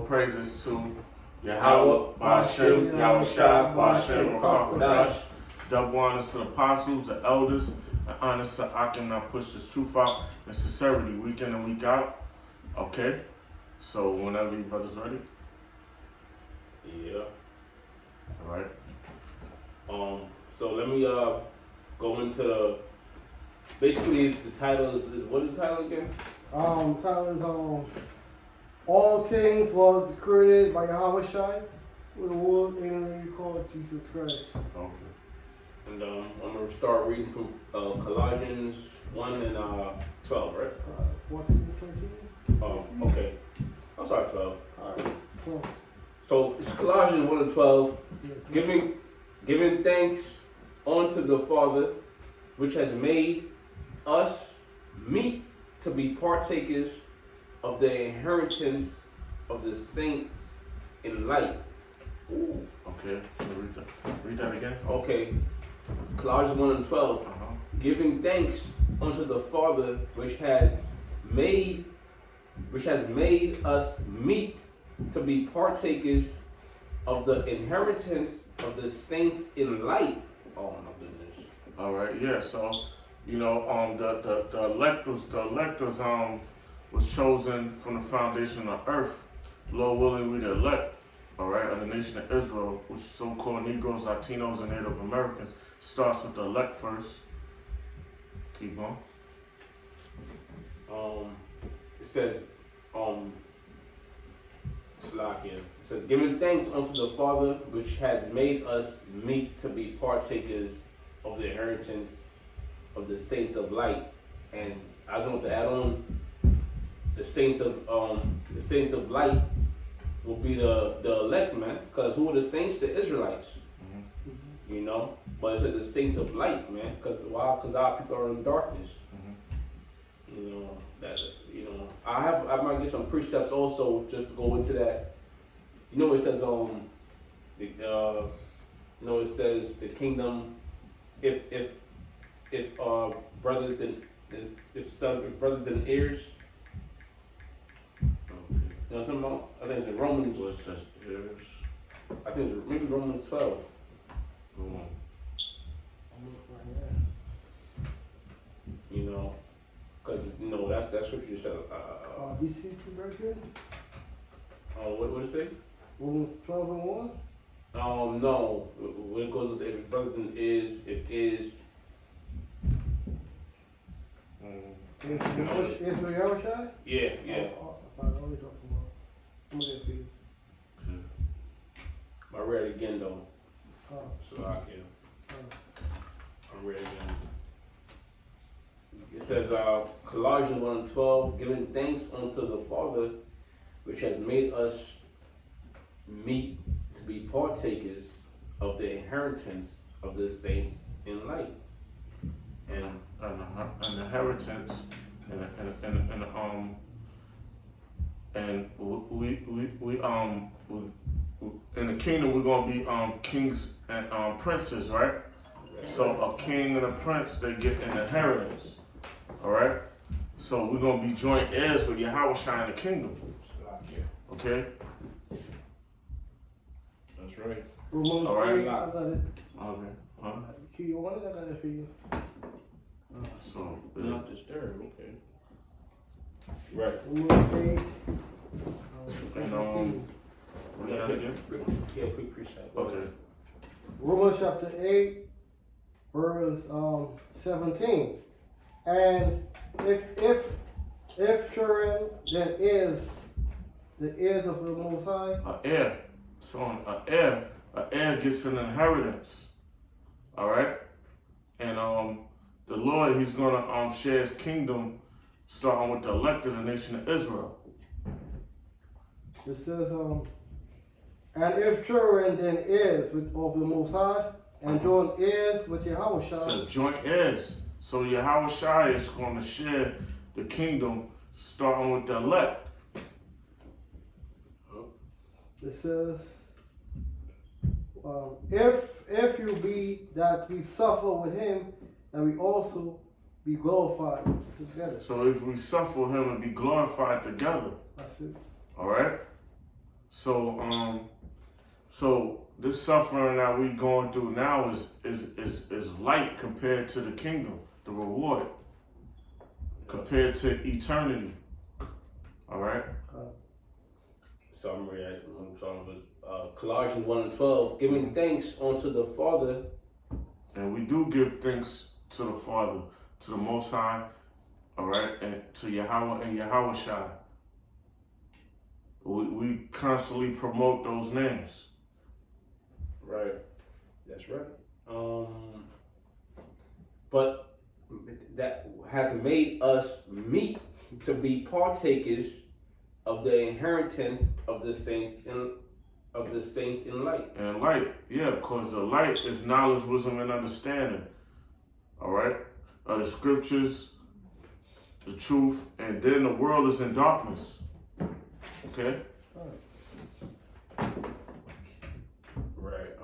praises to YAHAWASHI, YAHAWASHI, Bashem, Rakakadash. Double honors to the apostles, the elders, and honors to Akim that push this truth out in sincerity, week in and week out. Okay? So whenever you brothers ready. Yeah. Alright. So let me go into basically the title is what is the title again? Title is All Things Was Created by YAHAWASHI with the world and you call Jesus Christ. Okay. And I'm gonna start reading from Colossians 1 and 12, right? 14 and 13. Oh, okay. I'm sorry, 12. Alright. 12. So it's Colossians 1 and 12. Yeah. Giving thanks unto the Father, which has made us meet to be partakers of the inheritance of the saints in light. Ooh. Okay. Read that again. Okay. Colossians 1 and 12. Giving thanks unto the Father, which has made us meet to be partakers of the inheritance of the saints in light. Oh my goodness. All right, yeah. So, the electors was chosen from the foundation of earth. Lord willing, we the elect. All right, of the nation of Israel, which is so-called Negroes, Latinos, and Native Americans, starts with the elect first. Keep going. It says, Slakia. It says, giving thanks unto the Father, which has made us meet to be partakers of the inheritance of the saints of light. And I just want to add on, the saints of light will be the elect, man. Because who are the saints? The Israelites. Mm-hmm. You know? But it says the saints of light, man. Because why? Because our people are in darkness. Mm-hmm. I might get some precepts also just to go into that. It says it says the kingdom if brothers then heirs. You know what I'm talking about? I think it's in Romans. What says heirs? I think it's maybe Romans 12. Go on. Because that scripture said. BC2 version? What it say? Romans 12 and 1? No. When it goes to say if brothers then is, if is. Is YAHAWASHI? Yeah. I'm going to get you. I read it again though. So I can. I read it again. It says Colossians 1 and 12, giving thanks unto the Father, which has made us meet to be partakers of the inheritance of the saints in light. And An inheritance, and we in the kingdom we're gonna be kings and princes, right? So a king and a prince, they get an inheritance. All right. So we're gonna be joint heirs with YAHAWASHI in the kingdom. Okay. that's right. Romans All right. 8, I got it. Okay. Huh? You want it? I got it for you. So Not disturbed, okay. Right. Romans 8. and 17. what got again? Yeah, quick precept. Okay. Romans chapter 8, verse 17. And if children, then is the heirs of the Most High. An heir. So an heir gets an inheritance. All right. And the Lord, He's gonna share His kingdom, starting with the elect of the nation of Israel. It says, and if children, then is of the Most High, and joint heirs with YAHAWASHI. So joint heirs. So YAHAWASHI is going to share the kingdom, starting with the elect. It says, if you be that we suffer with him, and we also be glorified together. So if we suffer with Him and be glorified together. That's it. All right. So this suffering that we going through now is light compared to the kingdom, the reward, compared to eternity. All right. Summary, I'm talking was Colossians 1:12, giving thanks unto the Father. And we do give thanks to the Father, to the Most High, all right, and to Yahweh and YAHAWASHI. We constantly promote those names. Right. That's right. But that hath made us meet to be partakers of the inheritance of the saints in light. And light, yeah, because the light is knowledge, wisdom, and understanding. All right, the scriptures, the truth, and then the world is in darkness. Okay. Right.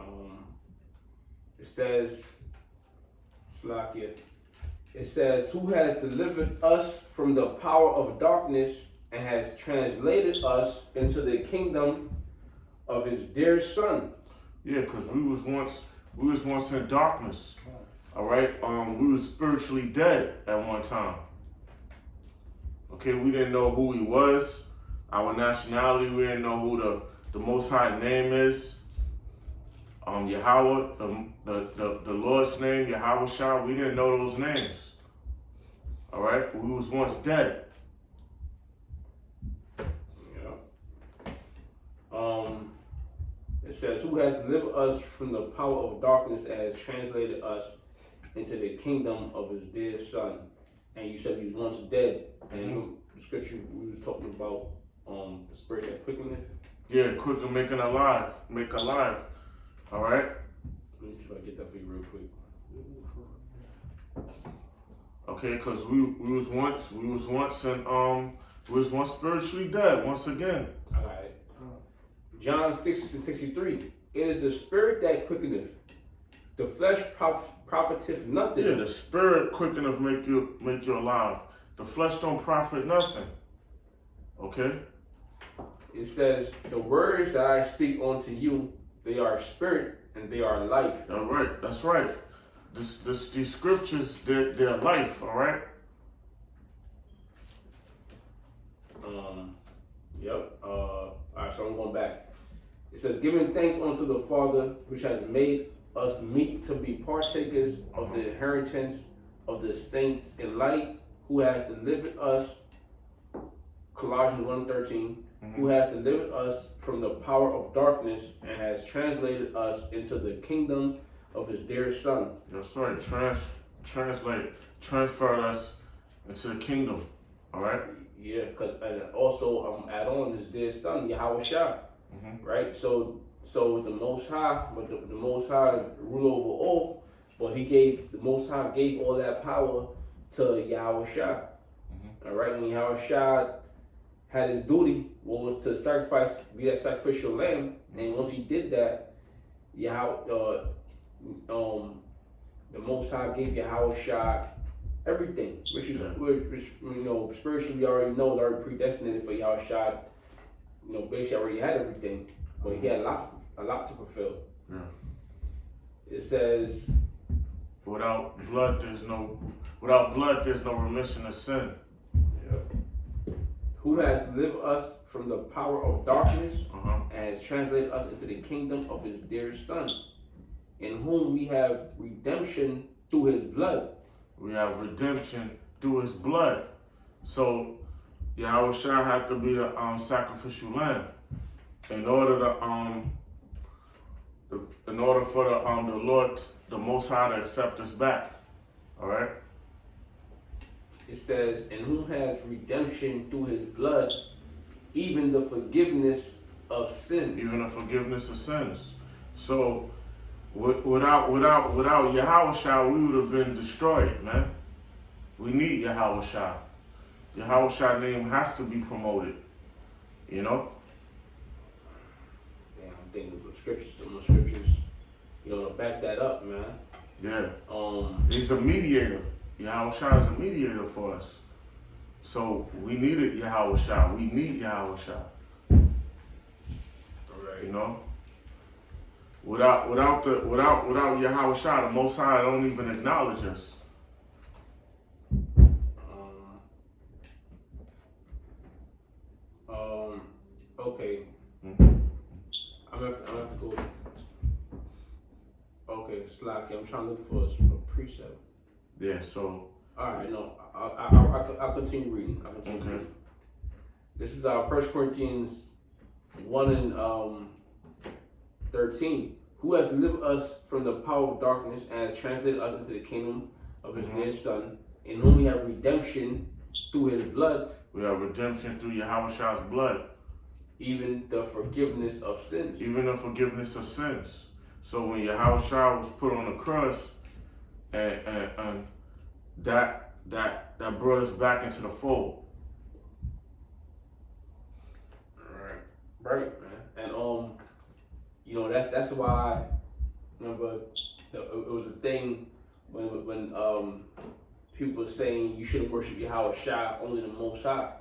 It says, Slakia. It says, "Who has delivered us from the power of darkness and has translated us into the kingdom of His dear Son." Yeah, because we was once in darkness. All right. We was spiritually dead at one time. Okay, we didn't know who He was, our nationality. We didn't know who the Most High name is. Yahweh, the Lord's name, YAHAWASHI. We didn't know those names. All right, we was once dead. It says, "Who has delivered us from the power of darkness and has translated us into the kingdom of His dear Son." And you said He was once dead. And the scripture we was talking about, the spirit that quickeneth. Yeah, quick to make alive. All right. Let me see if I can get that for you real quick. Okay, because we was once spiritually dead once again. All right. John 6:63. It is the spirit that quickeneth; the flesh profiteth nothing. Yeah, the spirit quickeneth make you alive. The flesh don't profit nothing. Okay. It says, "The words that I speak unto you, they are spirit and they are life." All right. That's right. These scriptures, they're life. All right. Yep. All right. So I'm going back. It says, "Giving thanks unto the Father, which has made us meet to be partakers of the inheritance of the saints in light, who has delivered us." Colossians 1:13. "Who has delivered us from the power of darkness and has translated us into the kingdom of His dear Son." That's right. Transfer us into the kingdom. All right. Yeah, and also add on His dear Son, YAHAWASHI. Right. So the Most High, but the Most High is rule over all. But the Most High gave all that power to YAHAWASHI. All right. When YAHAWASHI had his duty, was to be that sacrificial lamb, and once He did that, the Most High gave YAHAWASHI everything, which spiritually we already know is already predestinated for YAHAWASHI. Basically already had everything, but He had a lot to fulfill. Yeah. It says, Without blood, there's no remission of sin. "Who has delivered us from the power of darkness Uh-huh. and has translated us into the kingdom of His dear Son, in whom we have redemption through His blood." We have redemption through His blood. So YAHAWASHI had to be the sacrificial lamb in order for the Lord, the Most High, to accept us back. All right. It says, "In whom has redemption through His blood, even the forgiveness of sins." Even the forgiveness of sins. So without YAHAWASHI, we would have been destroyed, man. We need YAHAWASHI. YAHAWASHI name has to be promoted. Yeah, I'm thinking some scriptures, to back that up, man. Yeah. He's a mediator. YAHAWASHI is a mediator for us. So we needed YAHAWASHI. We need YAHAWASHI. You know? Without YAHAWASHI, the Most High don't even acknowledge us. Okay. Mm-hmm. I'm gonna have to go. Okay, Slacky. I'm trying to look for a precept. Yeah, so. Alright, no. I'll continue reading. Reading. This is 1 Corinthians 1 and 13. Who has delivered us from the power of darkness and has translated us into the kingdom of his dear Son, in whom we have redemption through his blood. We have redemption through YAHAWASHI's blood. Even the forgiveness of sins. Even the forgiveness of sins. So when YAHAWASHI was put on the cross, and that brought us back into the fold. Right, man. And you know, that's why, remember, it was a thing when people were saying you shouldn't worship YAHAWASHI, only the Most High.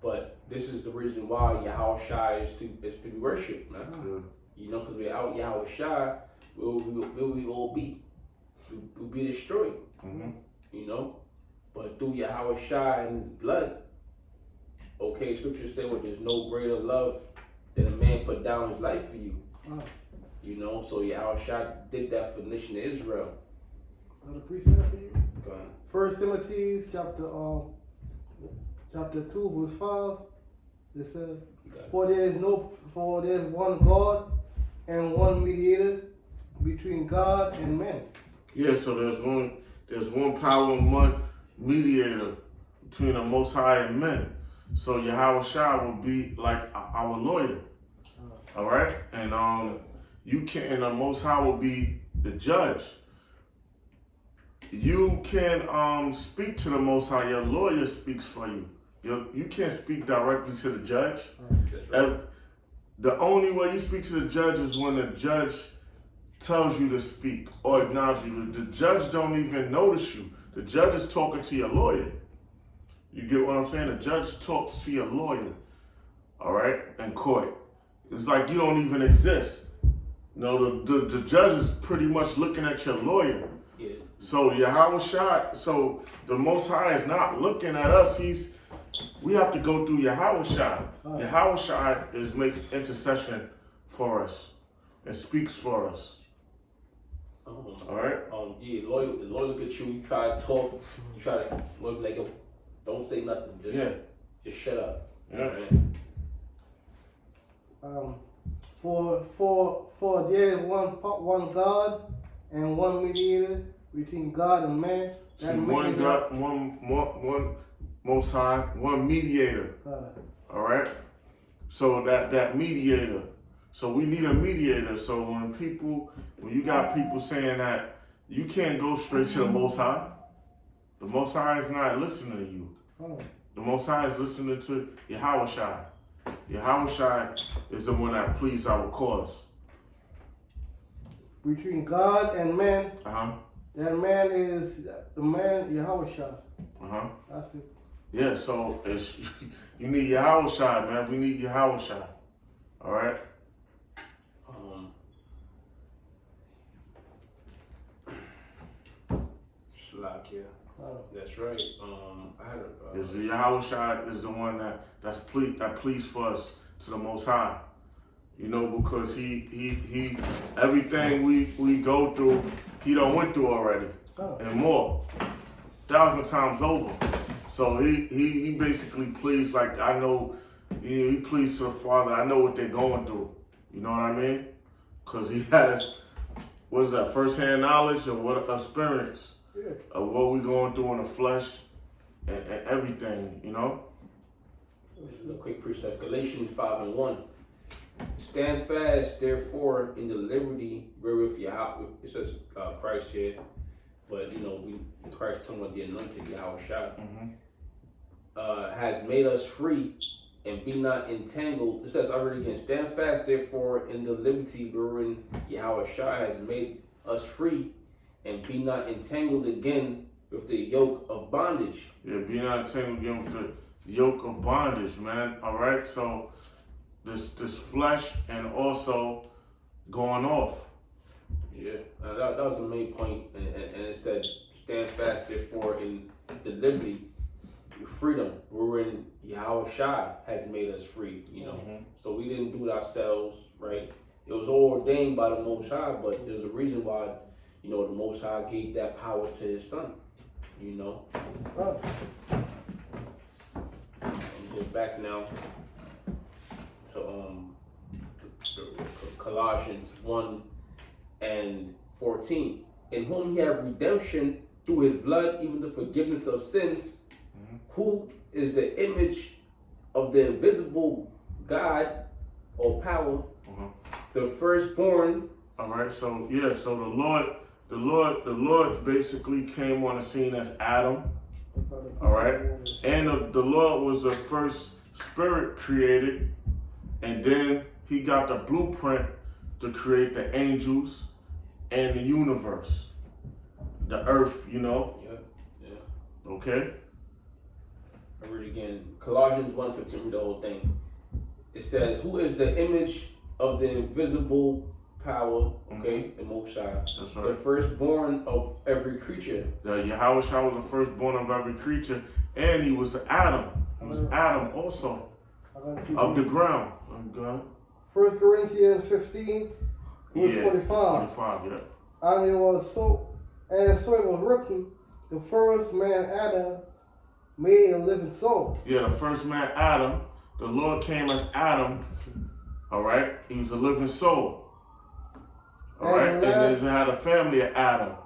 But this is the reason why YAHAWASHI is to be worshipped, man. Mm-hmm. You know, because without YAHAWASHI, where we all be? We'll be destroyed. Mm-hmm. You know? But through YAHAWASHI and his blood, okay, scripture say, well, there's no greater love than a man put down his life for you. Oh. You know, so YAHAWASHI did that for the nation of Israel. The precept for you. Go on. 1 Timothy chapter 2 verse 5. It says, for there is one God and one mediator between God and men. Yeah, so there's one power and one mediator between the Most High and men. So YAHAWASHI will be like our lawyer. All right? And the Most High will be the judge. You can speak to the Most High. Your lawyer speaks for you. You can't speak directly to the judge. That's right. The only way you speak to the judge is when the judge tells you to speak or acknowledges you. The judge don't even notice you. The judge is talking to your lawyer. You get what I'm saying? The judge talks to your lawyer, all right, in court. It's like you don't even exist. No, the judge is pretty much looking at your lawyer. Yeah. So YAHAWASHI, so the Most High is not looking at us. We have to go through YAHAWASHI. YAHAWASHI is making intercession for us and speaks for us. All right? Yeah, lawyer look at you, you try to talk, you try to look like, don't say nothing, just shut up. Yeah. Right? For there is one God and one mediator between God and man. See, one God, one Most High, one mediator. All right? So that mediator. So we need a mediator. So when you got people saying that you can't go straight to the Most High, the Most High is not listening to you. The Most High is listening to YAHAWASHI. YAHAWASHI is the one that pleads our cause. Between God and man, that man is the man YAHAWASHI. That's it. Yeah, so you need YAHAWASHI, man. We need YAHAWASHI. All right? Slakia. That's right. I had YAHAWASHI is the one that pleads for us to the Most High. You know, because he everything we go through, he done went through already. And more. 1,000 times over. So he basically pleads like, I know, he pleads to the Father, I know what they're going through. You know what I mean? Because he has, what is that, first-hand knowledge of what experience of what we're going through in the flesh and everything, you know? This is a quick precept. Galatians 5:1. Stand fast, therefore, in the liberty wherewith Yahweh, it says Christ here, but you know, Christ talking about the anointed YAHAWASHI, has made us free, and be not entangled. It says, I read again, stand fast, therefore, in the liberty wherein YAHAWASHI has made us free, and be not entangled again with the yoke of bondage. Yeah, be not entangled again with the yoke of bondage, man. All right, so this flesh and also going off. Yeah, that was the main point, and it said, stand fast, therefore, in the liberty, your freedom, wherein YAHAWASHI has made us free, you know. Mm-hmm. So we didn't do it ourselves, right? It was all ordained by the Most High, but there's a reason why, you know, the Most High gave that power to his son, you know. Oh. Go back now to Colossians 1:14, in whom he have redemption through his blood, even the forgiveness of sins, who is the image of the invisible God or power, the firstborn. All right, so yeah, so the Lord basically came on the scene as Adam. All right, and the Lord was the first spirit created, and then he got the blueprint to create the angels and the universe, the earth, you know. Yeah. Okay. I read it again. Colossians 1:15, read the whole thing. It says, who is the image of the invisible power, okay, the Most High, That's right. the firstborn of every creature. The YAHAWASHI was the firstborn of every creature, and he was Adam. He was Adam also, of the ground. God. 1 Corinthians 15, verse 45. 45, yeah. And it was so it was written, the first man Adam made a living soul. Yeah, the first man, Adam, the Lord came as Adam, all right? He was a living soul, all right? And then he had a family of Adam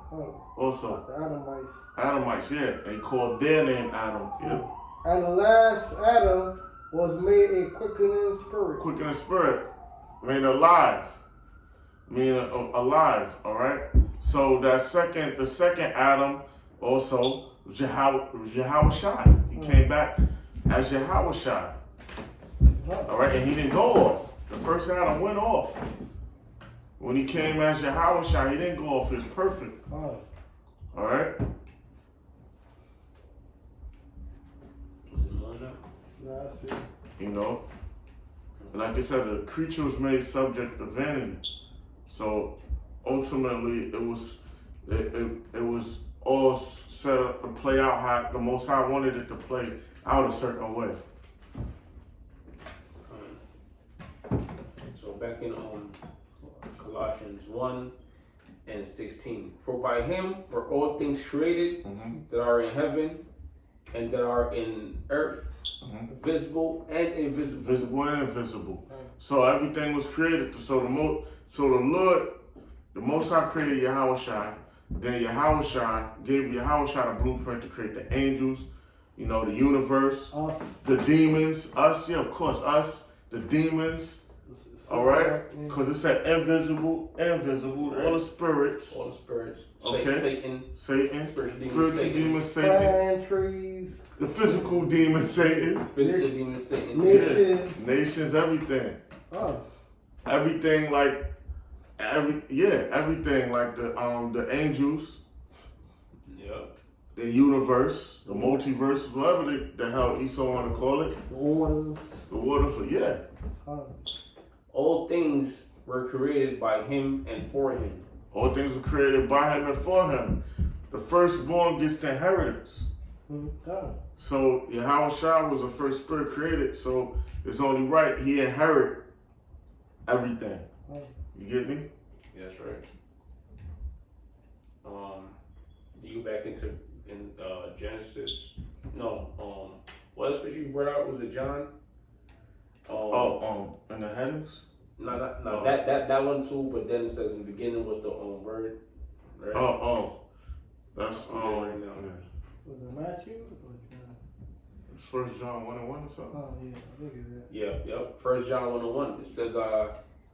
also. The Adamites. Adamites, yeah. They called their name Adam, yeah. And the last Adam was made a quickening spirit. Quickening spirit, made alive. Alive, all right? So the second Adam also was YAHAWASHI. He came back as YAHAWASHI. All right, and he didn't go off. The first Adam went off. When he came as YAHAWASHI, he didn't go off. He was perfect. Oh. All right? Was it more now? No, I see. You know? And like I said, the creature was made subject to vanity. So ultimately, it was all set up to play out how the Most High wanted it to play out a certain way. So back in Colossians 1:16, for by him were all things created that are in heaven and that are in earth, visible and invisible. Visible and invisible. So everything was created. So the Most High created YAHAWASHI. Then YAHAWASHI gave YAHAWASHI the blueprint to create the angels, you know, the universe, Us. the demons, us, yeah, of course, us, the demons. All right, because it said invisible, all the spirits. All the spirits. Okay. Satan. Spiritual demons, Satan. Plant trees. The physical demon, Satan. Physical demons, Satan. Nations. Yeah. Nations, everything. Oh. Everything like everything like the angels, Yep. the universe, the multiverse, whatever the hell Esau want to call it. The waters. The waters, yeah. Oh. All things were created by him and for him. All things were created by him and for him. The firstborn gets the inheritance. Oh. So YAHAWASHI was the first spirit created, so it's only right he inherit everything. Oh. You get me? Yeah, that's right. You go back into Genesis. No, what else you brought out? Was it John? In the headings? No, that one too. But then it says in the beginning was the word. Right? That's right now. Yeah. Was it Matthew or John? First John 1:1 or something. Oh yeah, I think it's that. Yep. 1 John 1:1. It says,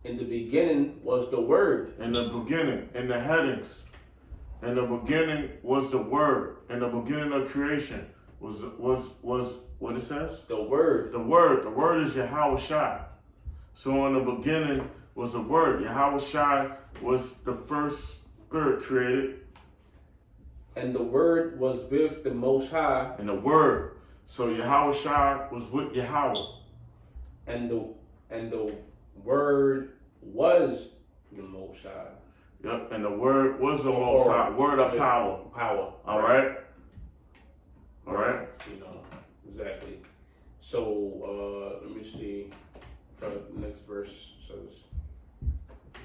in the beginning was the word. In the beginning, in the headings. In the beginning was the word. In the beginning of creation was what it says? The word. The word. The word is YAHAWASHI. So in the beginning was the word. YAHAWASHI was the first spirit created. And the word was with the Most High. And the word. So YAHAWASHI was with Yahweh. And the and the Word was the Most High. Yep, and the Word was the Most High. Word of power. Power. All right. All right. You know, exactly. So let me see. For the next verse says,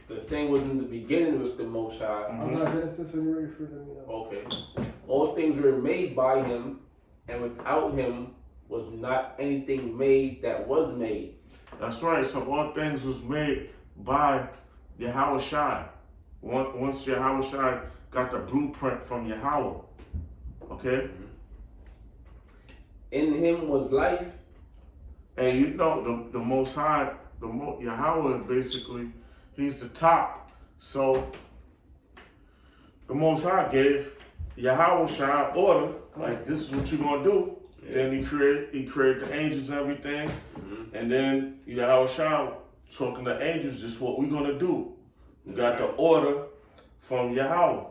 the same was in the beginning with the Most High. I'm not Genesis when you're ready for them, you know. Okay. All things were made by him, and without him was not anything made that was made. That's right. So all things was made by YAHAWASHI. Once YAHAWASHI got the blueprint from Yahweh. Okay? In him was life. And you know, the Most High, Yahweh basically, he's the top. So the Most High gave YAHAWASHI order, like this is what you're gonna do. Yeah. Then he created the angels and everything. And then YAHAWASHI talking to angels, this is what we're gonna do. We got the order from Yahweh.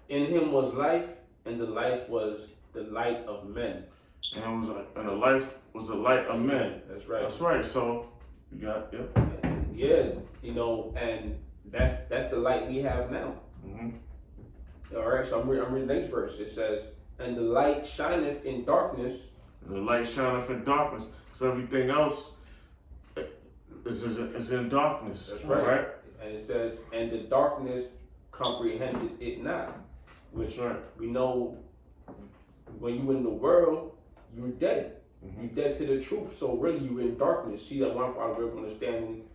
In him was life, and the life was the light of men. And the life was the light of men. That's right. That's right. So you got yeah, you know, and that's the light we have now. All right. So I'm reading the next verse. It says, "And the light shineth in darkness." And the light shineth in darkness. So everything else is in darkness. That's right. And it says, "And the darkness comprehended it not." Which we know, when you in the world, you're dead. You're dead to the truth. So really, you're in darkness. See that one part of understanding.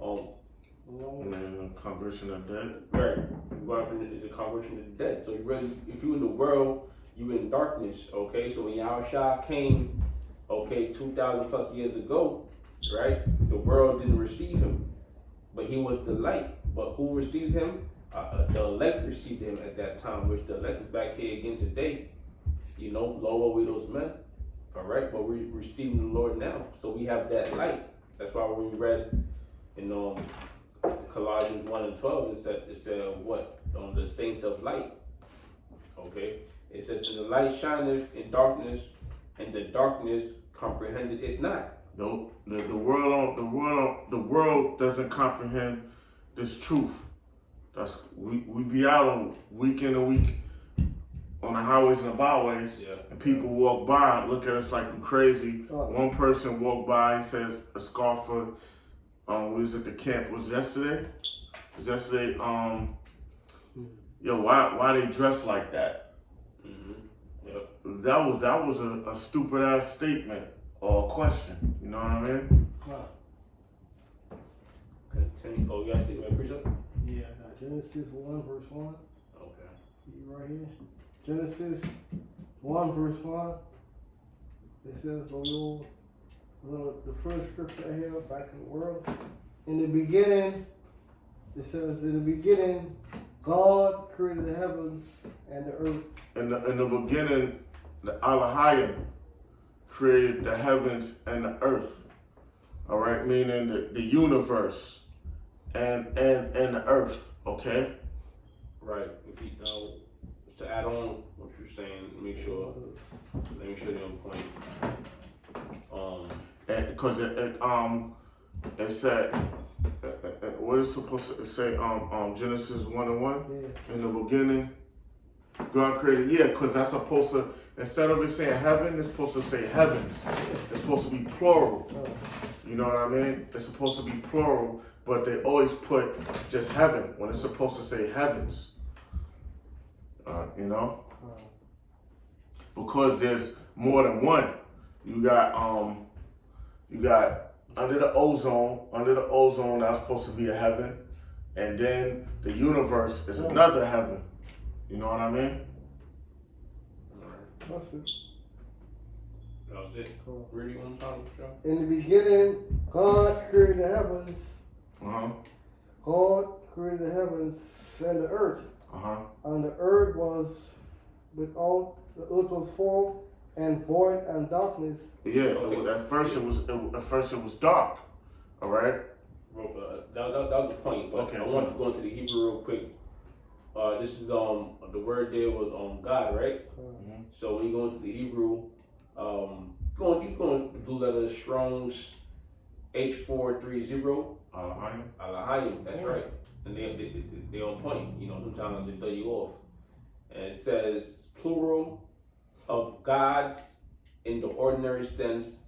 And then the congregation of dead. Right. One from is a congregation of the dead. So you really, if you're in the world, you're in darkness. Okay. So when Yahushua came, 2,000 plus years ago, right? The world didn't receive him, but he was the light. But who received him? The elect received him at that time, which the elect is back here again today. You know, lower we those men. All right, but we're receiving the Lord now, so we have that light. That's why we read in Colossians 1:12. It said what the saints of light. Okay, it says, "And the light shineth in darkness, and the darkness comprehended it not." No, the world doesn't comprehend this truth. That's we be out on week in and week on the highways and the byways, and people walk by, look at us like we're crazy. One person walked by, he says a scoffer. We was at the camp. Was yesterday? Yo, why they dress like that? That was a stupid ass statement or a question. You know what I mean? Continue. Oh, you guys see my preacher? Yeah, I got Genesis 1 verse 1. Okay. You right here. Genesis 1 verse 1. It says, the first scripture I have back in the world. In the beginning, it says, in the beginning, God created the heavens and the earth. In the beginning, the Elohim created the heavens and the earth. All right, meaning the universe and the earth. Okay. Right. If you to add on what you're saying, let me show you on point. And because it said what is supposed to say? Genesis 1:1. Yes. In the beginning, God created. Yeah, because that's supposed to, instead of it saying heaven, it's supposed to say heavens. It's supposed to be plural. You know what I mean? It's supposed to be plural, but they always put just heaven when it's supposed to say heavens. You know, because there's more than one. You got under the ozone that's supposed to be a heaven, and then the universe is another heaven. You know what I mean? That's it. That was it. Really one time, show. In the beginning, God created the heavens. God created the heavens and the earth. And the earth was formed and void and darkness. Yeah, at first it was dark. All right. That was the point. But I want to go into the Hebrew real quick. This is the word there was God, right? So when you go into the Hebrew, you going to do letter Strong's H430 Alahayim. Alahayim. That's right. And they on point. You know, sometimes they throw you off. And it says plural of gods in the ordinary sense,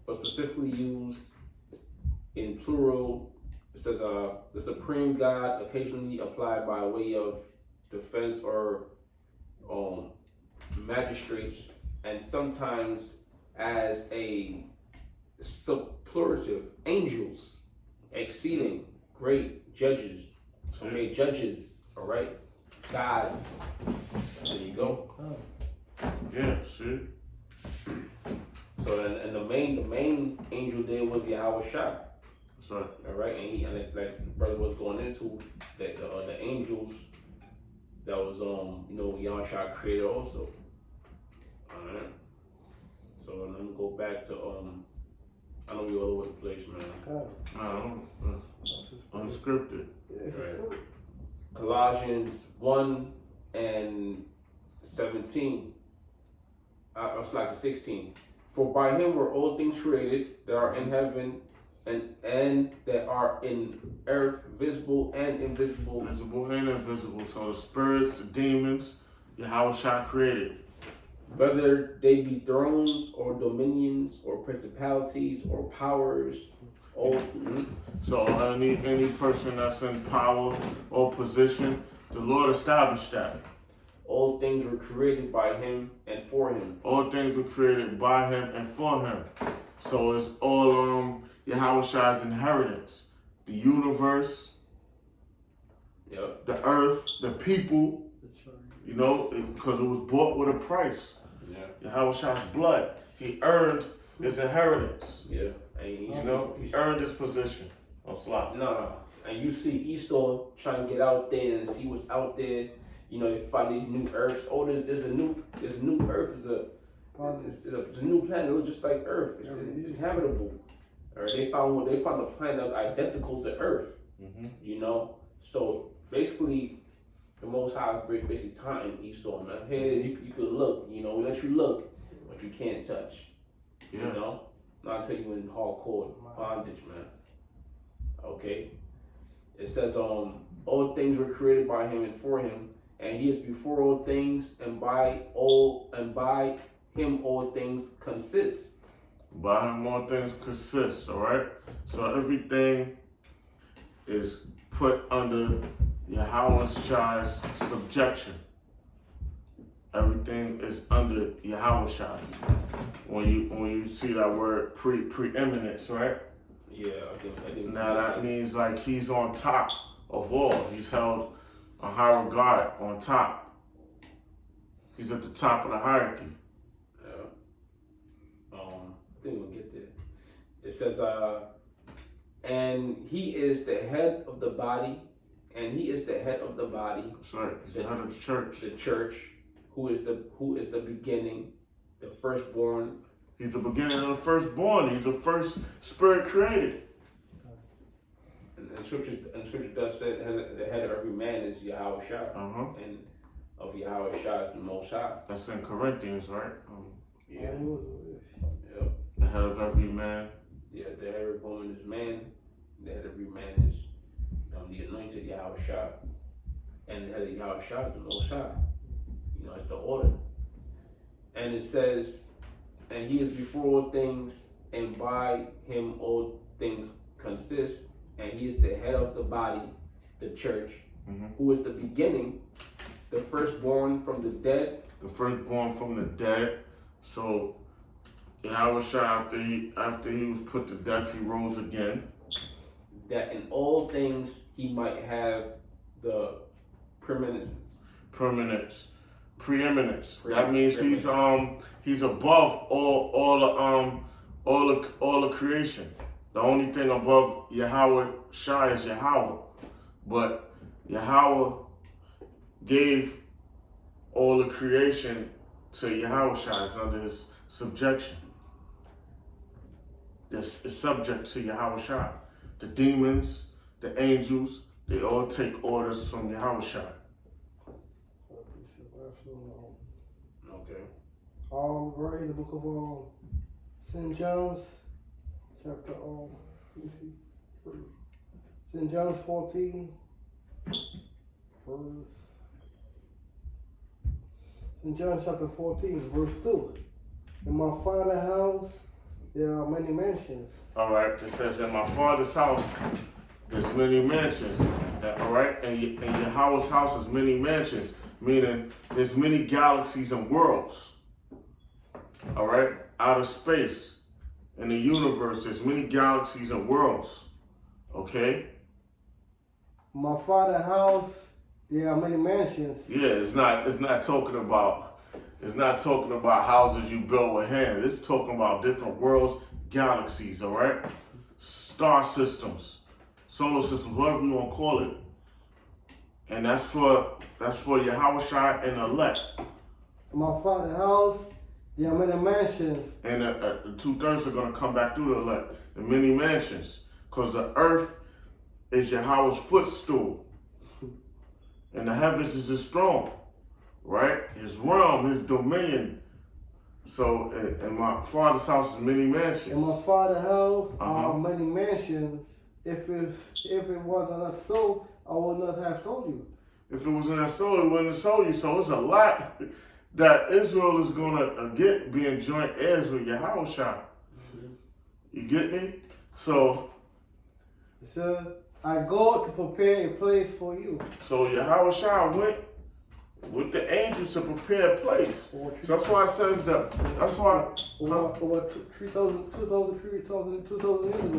but specifically used in plural. It says the supreme God, occasionally applied by way of defense or magistrates, and sometimes as a subplurative, angels, exceeding great judges. Okay, judges, all right, gods. There you go. Yeah, see? So and the main angel there was YAHAWASHI. That's right. All right, and he like brother was going into that the angels that was YAHAWASHI created also. All right. So let me go back to I know we all over the place, man. No, it's unscripted. Yeah, it's Right. a script. Colossians 1 and 17. It's like 16. For by him were all things created that are in heaven and that are in earth, visible and invisible. Visible and invisible. So the spirits, the demons, Yahawashi created. Whether they be thrones or dominions or principalities or powers, all So any person that's in power or position, the Lord established that. all things were created by him and for him. All things were created by him and for him. So it's all Yahawashi's inheritance. The universe, Yep. the earth, the people, you know, because it was bought with a price. Yeah. Yahawashi's blood. He earned his inheritance. Yeah. And You know, he earned his position on slot. No. And you see Esau trying to get out there and see what's out there. You know, they find these new earths. Oh, there's a new earth. It's a new planet. It looks just like Earth. It's habitable. Or they found a planet that's identical to Earth. Mm-hmm. You know, so basically, the Most High basically taunting Esau, man. Here it is. You could look. You know, we let you look, but you can't touch. Yeah. You know, not until you in hardcore bondage, man. Okay. It says, all things were created by him and for him, and he is before all things, and by him all things consist. By him all things consist, all right? So everything is put under Yahawashi's subjection. Everything is under Yahawashi. When you see that word preeminence, right? Yeah, I think. Now that means like he's on top of all. He's held a high regard on top. He's at the top of the hierarchy. Yeah. I think we'll get there. It says, and he is the head of the body, That's right. He's the head of the church. The church, who is the beginning, the firstborn. He's the beginning of the firstborn. He's the first spirit created. And the scripture does say the head of every man is Yahawashi, and of Yahawashi is the Most High. That's in Corinthians, right? Yeah. Yeah. The head of every man. Yeah, the head of every woman is man. The head of every man is the anointed Yahawashi. And the head of Yahawashi is the Most High. You know, it's the order. And it says, and he is before all things, and by him all things consist. And he is the head of the body, the church, who is the beginning, the firstborn from the dead. The firstborn from the dead. So Yahawashi, after he was put to death, he rose again. That in all things he might have the preeminence. That means he's above all the creation. The only thing above Yahawashi is Yahweh. But Yahweh gave all the creation to Yahawashi. It's under his subjection. It's subject to Yahawashi. The demons, the angels, they all take orders from Yahawashi. Okay. Right in the book of St. John's, chapter Let me see. St. John's 14, verse. St. John chapter 14, verse 2. In my Father's house there are many mansions. All right, it says in my Father's house there's many mansions. All right, and Yahweh's house is many mansions, meaning there's many galaxies and worlds. All right, outer space, in the universe, there's many galaxies and worlds. Okay. My Father's house there are many mansions. Yeah, it's not talking about houses you build with hands. It's talking about different worlds, galaxies, all right? Star systems, solar systems, whatever you want to call it. And that's for YAHAWASHI and the elect. In my Father's house there are many mansions. And the 2/3 are going to come back through the elect. The many mansions. Because the earth is Yahweh's footstool. And the heavens is his throne. Right? His realm, his dominion. So in my Father's house is many mansions. In my Father's house are many mansions. If it was not so, I would not have told you. If it was in that soul, it wouldn't have told you. So it's a lot that Israel is gonna get being joint heirs with Yahawashi. You get me? So It says, I go to prepare a place for you. So Yahawashi went with the angels to prepare a place. So that's why it says that. That's why Over 3,000 years ago.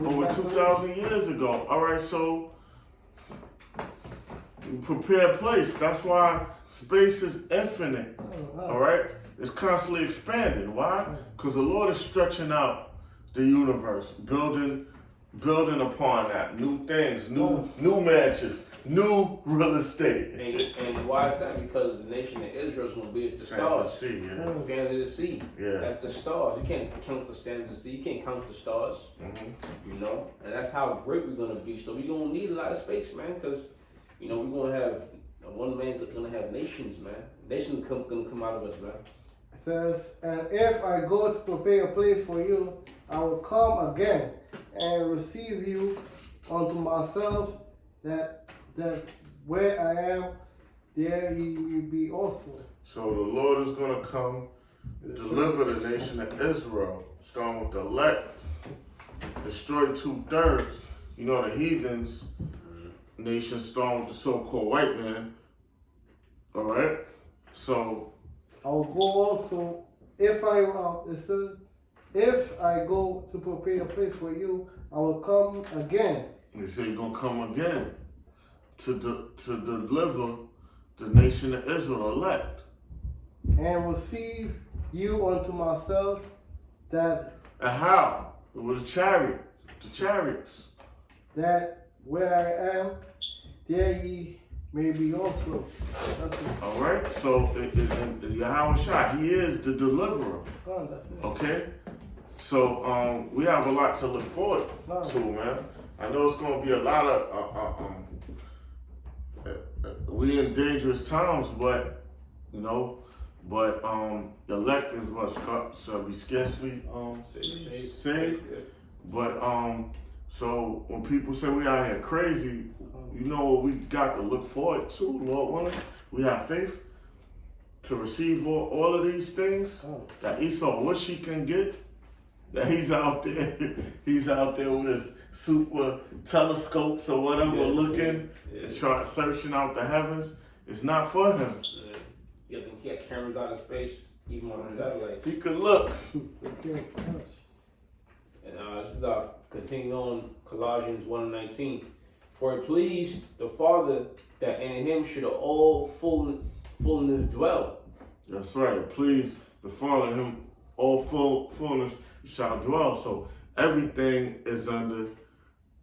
over 2,000 years ago. All right, so prepare a place. That's why space is infinite. All right, it's constantly expanding. Why? Because the Lord is stretching out the universe, building upon that new things, new mansions, new real estate. And why is that? Because the nation of Israel is going to be as the stars. Sea, yeah. Sands of the sea. Yeah. That's the stars. You can't count the sands of the sea. You can't count the stars. Mm-hmm. You know? And that's how great we're going to be. So we're going to need a lot of space, man, because, you know, we're going to have, one man going to have nations, man. Nations going to come out of us, man. It says, and if I go to prepare a place for you, I will come again and receive you unto myself, that where I am, there ye will be also. So the Lord is going to come deliver the nation of Israel, starting with the elect, destroy 2/3. You know, the heathens nation, starting with the so-called white man. All right? So I will go also, it says, if I go to prepare a place for you, I will come again. he said he's going to come again to deliver the nation of Israel, elect. And receive you unto myself, that And how? It was a chariot, the chariots. that where I am, there ye may be also. That's it. All right? So Yahawashi, he is the deliverer. Oh, that's it. Okay? So we have a lot to look forward to, man. I know it's going to be a lot of, we in dangerous times, but, you know, the elect is what shall be scarcely saved. But so when people say we out here crazy, you know what we got to look forward to, Lord willing. We have faith to receive all of these things that Esau wish he can get. That he's out there with his super telescopes or whatever, looking, searching out the heavens. It's not for him. Yeah, he got cameras out of space, even on the satellites. He could look. Okay. And this is continuing on Colossians 1:19. For it pleased the Father that in him should all fullness dwell. That's right. Please, the Father, in him all fullness shall dwell. So everything is under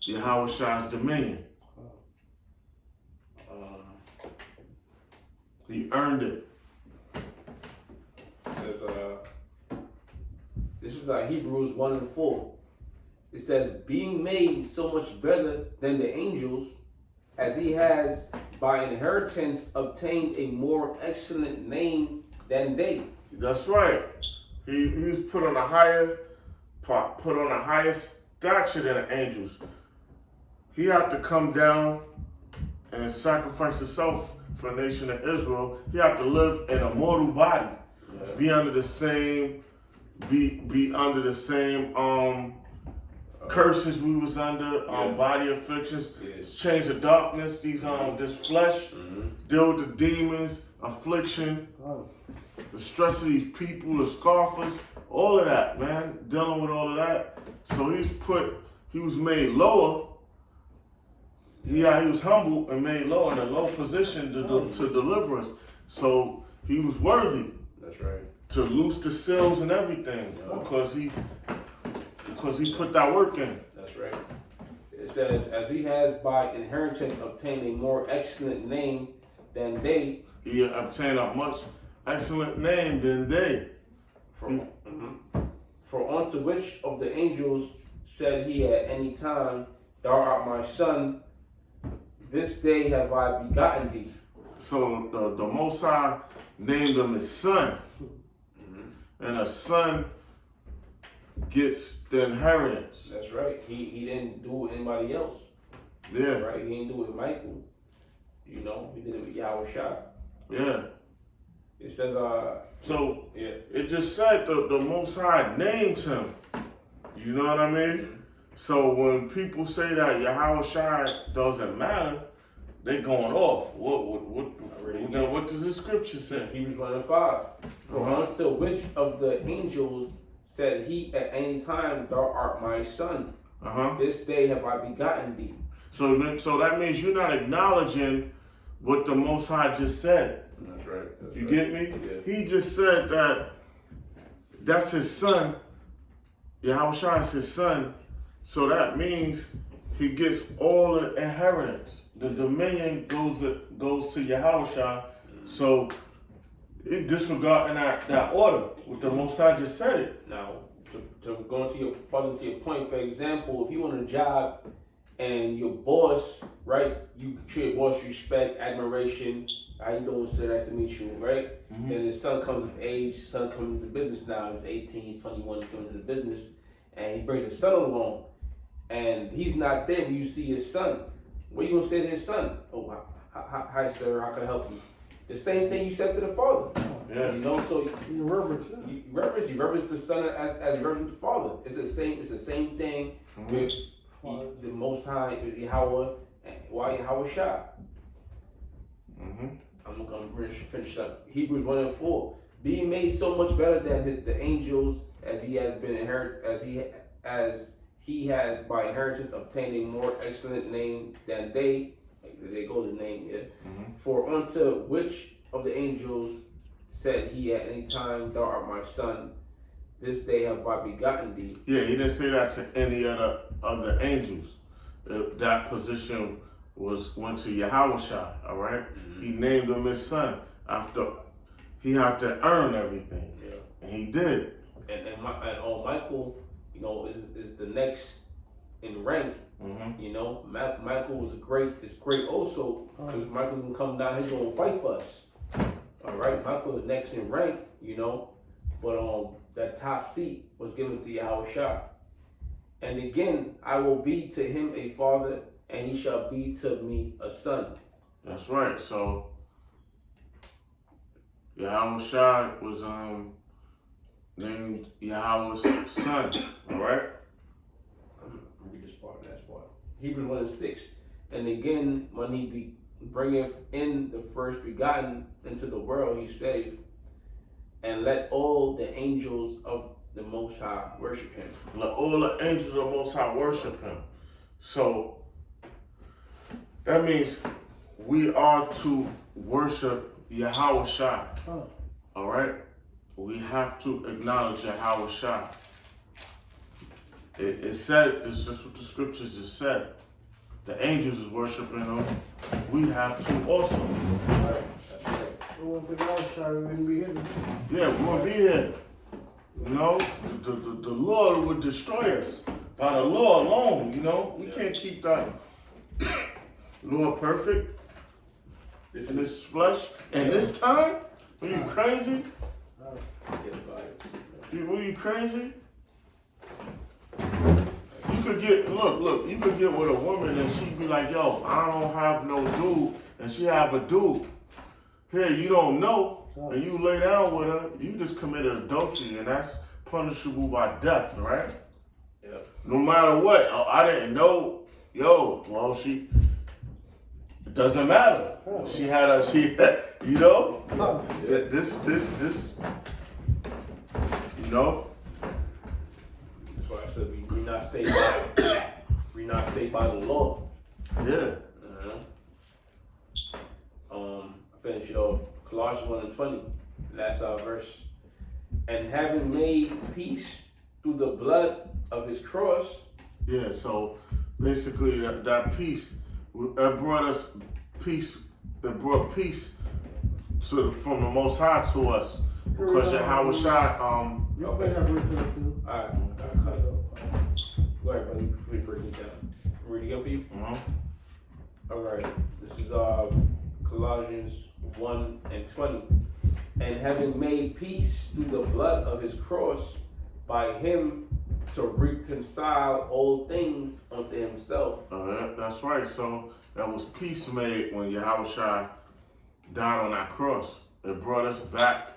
Yahawashi's dominion. He earned it. It says, this is Hebrews 1:4. It says, being made so much better than the angels, as he has by inheritance obtained a more excellent name than they. That's right. He was put on a higher stature than the angels. He had to come down and sacrifice himself for the nation of Israel. He had to live in a mortal body, be under the same, be under the same curses we was under, body afflictions, change of darkness, this flesh, deal with the demons, affliction, the stress of these people, the scoffers, all of that, man, dealing with all of that. So he was made lower. Yeah, he was humble and made low in a low position to deliver us. So he was worthy. That's right. To loose the seals and everything because he put that work in. That's right. It says, as he has by inheritance obtained a more excellent name than they. He obtained a much excellent name than they. For unto which of the angels said he at any time, Thou art my son, this day have I begotten thee. So the Most High named him his son. And a son gets the inheritance. That's right. He didn't do it with anybody else. Yeah. Right? He didn't do it with Michael. You know, he did it with YAHAWASHI. Yeah. It says, So it just said the Most High named him. You know what I mean? So when people say that YAHAWASHI doesn't matter, they going off. What does the scripture say? Hebrews 1:5. For unto which of the angels said he at any time, Thou art my son, this day have I begotten thee. So that means you're not acknowledging what the Most High just said. That's right. You get me? Yeah. He just said that's his son. YAHAWASHI is his son. So that means he gets all the inheritance. The dominion goes to YAHAWASHI. So it disregarding that order. With the Most High just said it. Now, to go into your point, for example, if you on a job and your boss, right, you treat your boss respect, admiration, how you doing, sir? Nice to meet you, right? Then his son comes of age, son comes to business now, he's 18, he's 21, he's coming to the business, and he brings his son along, and he's not there when you see his son. What are you gonna say to his son? Oh, hi sir, how can I help you? The same thing you said to the father. Yeah. You know, so You reverence. you reverence the son as you reverence the father. It's the same thing with the Most High, with Yahweh, and YAHAWASHI. I'm gonna finish up. Hebrews 1:4. Being made so much better than the angels, as he has by inheritance obtained a more excellent name than they. There goes the name here. For unto which of the angels said he at any time, Thou art my son, this day have I begotten thee. Yeah, he didn't say that to any other angels. That position went to YAHAWASHI, all right? He named him his son after he had to earn everything. Yeah. And he did. And Michael, you know, is the next in rank. You know, Michael is great also, because Michael's gonna come down, he's gonna fight for us. All right, Michael is next in rank, you know, but that top seat was given to YAHAWASHI. And again, I will be to him a father, and he shall be to me a son. That's right. So YAHAWASHI was named Yahweh's son. All right. Read this part, last part. Hebrews 1:6. And again, when he bringeth in the first begotten into the world, he saith, and let all the angels of the Most High worship him. Let all the angels of the Most High worship him. So that means we are to worship YAHAWASHI. All right? We have to acknowledge YAHAWASHI. It said, it's just what the scriptures just said. The angels is worshiping him. We have to also. Right. That's right. We wouldn't be here. Yeah, we won't be here. You know, the Lord would destroy us by the law alone. You know, we can't keep that Lord perfect in this flesh and this time. Are you crazy? Were you crazy? You could get look. You could get with a woman and she be like, yo, I don't have no dude, and she have a dude. Here, you don't know, and you lay down with her. You just committed adultery, and that's punishable by death, right? Yeah. No matter what. Oh, I didn't know. Yo, well, she. It doesn't matter. She had a you know. This. You know. That's why I said we not saved by the law. Yeah. I finish it off. Colossians 1:20, last verse. And having made peace through the blood of his cross. Yeah. So basically, that peace, it brought us peace. It brought peace from the Most High to us because YAHAWASHI. You okay. Have verse 22. Alright, cut it off. Go ahead, buddy, before we break it down. Ready to go for you? Alright, this is Colossians 1:20. And having made peace through the blood of his cross, by him to reconcile all things unto himself. That's right. So that was peace made when YAHAWASHI died on that cross. It brought us back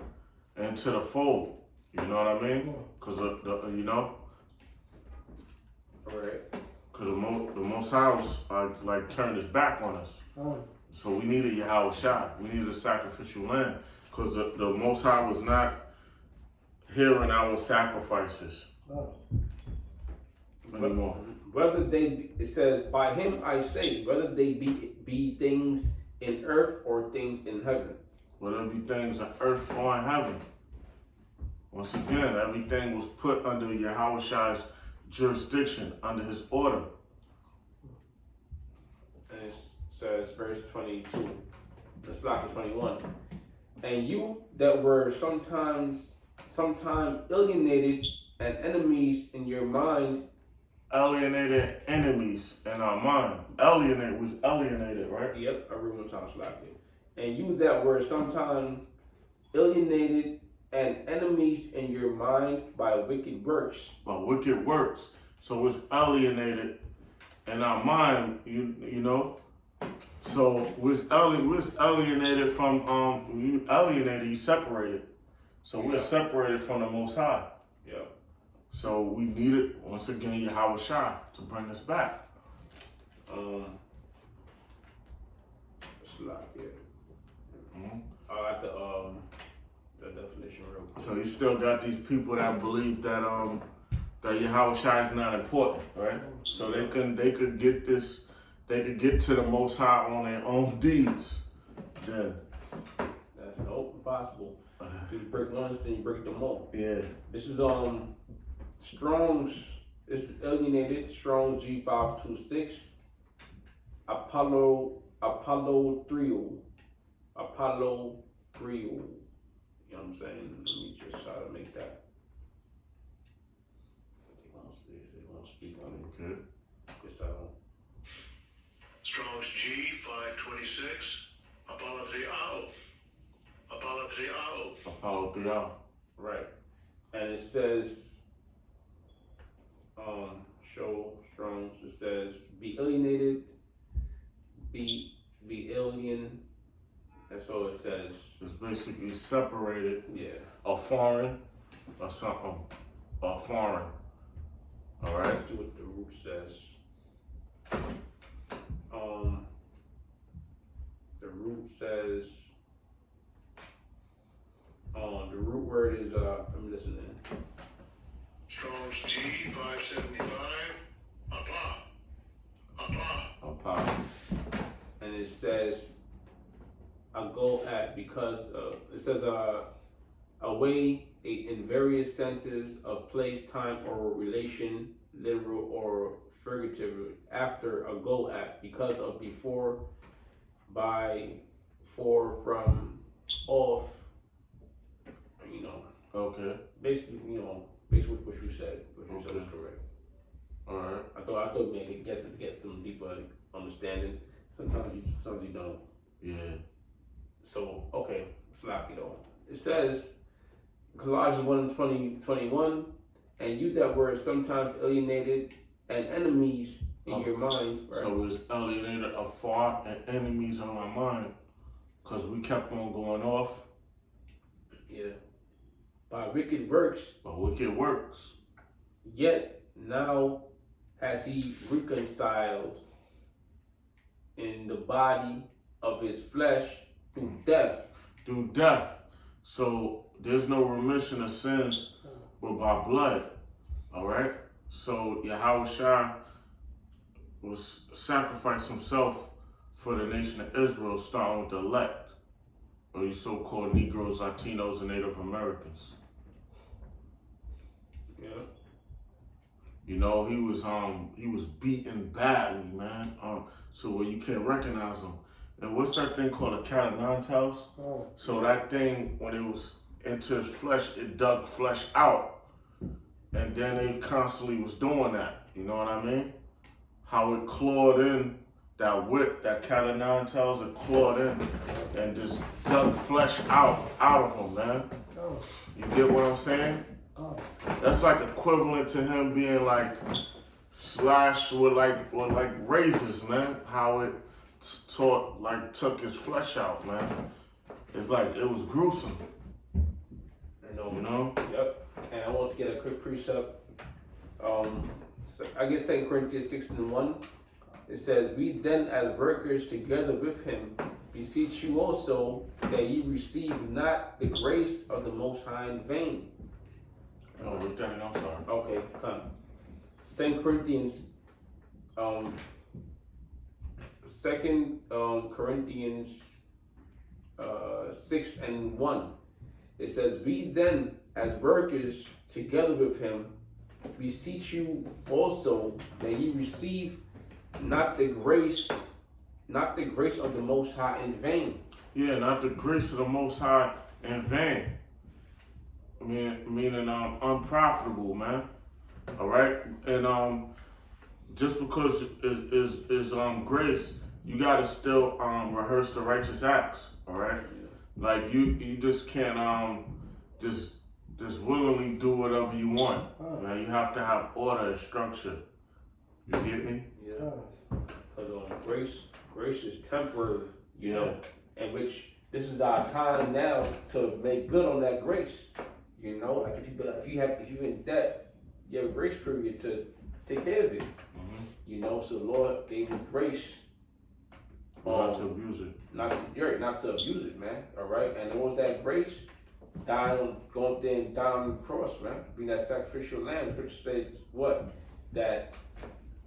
into the fold. You know what I mean? Because you know. All right. Because the Most High was like turned his back on us. So we needed YAHAWASHI. We needed a sacrificial lamb. Because the Most High was not hearing our sacrifices anymore. Whether it says, by him I say, whether they be things in earth or things in heaven. Whether it be things on earth or in heaven. Once again, everything was put under YAHAWASHI's jurisdiction, under his order. And it says, verse 22, let's block it 21. And you that were sometime alienated and enemies in your mind. Alienated enemies in our mind. Alienate was alienated, right? Yep, I read one time slack it. And you that were sometime alienated and enemies in your mind by wicked works. By wicked works. So it's alienated in our mind, you know. So we're alienated from you alienated, you separated. So we're separated from the Most High. Yeah. So we needed once again YAHAWASHI to bring us back. Slack it. I like the definition real quick. So you still got these people that believe that that YAHAWASHI is not important, right? So they could get this. They could get to the Most High on their own deeds. Then that's impossible. You break once and you break them all. Yeah. This is Strong's. This is alienated. Strong's G526. Apollo 3. You know what I'm saying? Let me just try to make that. They won't speak on it. Okay. Yes, Strong's G526, Apollo 3. Apollo 3. Right. And it says, show Strong's, it says, be alienated, be alien. That's all it says. It's basically separated. Yeah. A foreign or something. A foreign. All right. Let's see what the root says. The root says, the root word is, I'm listening. Strong's G575, Apollo. And it says, a go at because of, it says, a way in various senses of place, time, or relation, literal or figurative, after, a go at, because of, before, by, for, from, off, you know. Okay. Basically what you said. What you said was correct. Alright. I thought maybe guess to get some deeper understanding. Sometimes you don't. Yeah. So okay, slack it on. It says Colossians 1:20-21, and you that were sometimes alienated and enemies in your mind. Right? So we was alienated afar and enemies on our mind because we kept on going off. Yeah. By wicked works, But wicked works. yet now has he reconciled in the body of his flesh through death. Through death. So there's no remission of sins but by blood. Alright? So YAHAWASHI was sacrificed himself for the nation of Israel, starting with the elect, or you so-called Negroes, Latinos, and Native Americans. Yeah. You know, he was beaten badly, man. So where you can't recognize him. And what's that thing called, a cat of nine tails? Oh. So that thing, when it was into his flesh, it dug flesh out. And then they constantly was doing that. You know what I mean? How it clawed in that whip, that cat of nine tails, it clawed in and just dug flesh out of him, man. Oh. You get what I'm saying? Oh. That's like equivalent to him being like slashed with like razors, man. How it took his flesh out, man. It's like, it was gruesome. You know? Yep. And I want to get a quick precept. So I guess 2 Corinthians 6:1. It says, "We then as workers together with him beseech you also that ye receive not the grace of the Most High in vain." Oh, Lieutenant, I'm sorry. Okay, come. 2 Corinthians, 2 Corinthians 6:1. It says, "We then, as workers together with him, beseech you also that ye receive not the grace of the Most High in vain." Yeah, not the grace of the Most High in vain. Meaning unprofitable, man. All right, and just because is grace, you gotta still rehearse the righteous acts. All right, like you just can't just willingly do whatever you want. Man, you have to have order and structure. You get me? Yeah. Because grace is temporary, you know, and which this is our time now to make good on that grace. You know, like if you're in debt, you have a grace period to take care of it. Mm-hmm. You know, so the Lord gave His grace. Not to abuse it. Not to abuse it, man. All right, and what was that grace? Going up there and dying on the cross, man. Being that sacrificial lamb. Which says what? That,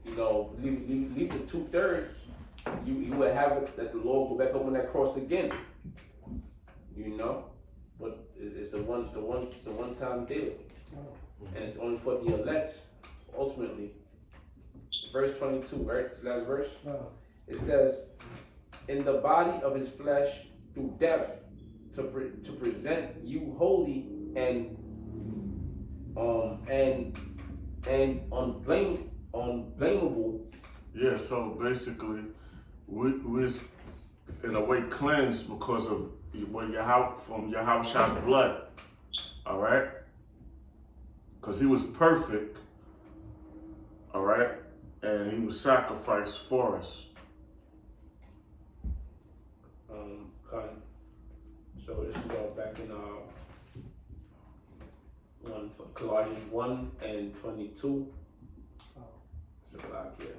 you know, leave the 2/3. You would have it that the Lord go back up on that cross again. You know, but it's a one-time deal, and it's only for the elect. Ultimately, verse 22, right? Last verse. It says, "In the body of his flesh through death, to present you holy and unblameable." Yeah. So basically, we's in a way cleansed because of from Yahawashi's blood. All right, because he was perfect. All right, and he was sacrificed for us. So this is all back in Colossians 1:22. It's a block here.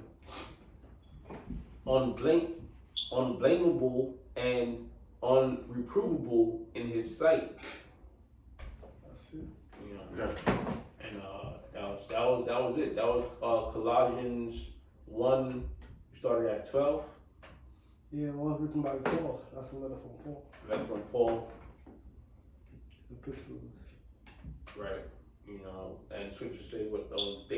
Unblameable and unreprovable in His sight. That's it. You know. Yeah. And that was it. That was Colossians 1. We started at 12. Yeah, it was written by Paul. That's a letter from Paul. Letter from Paul. Epistles. Right. You know, and Scripture say what things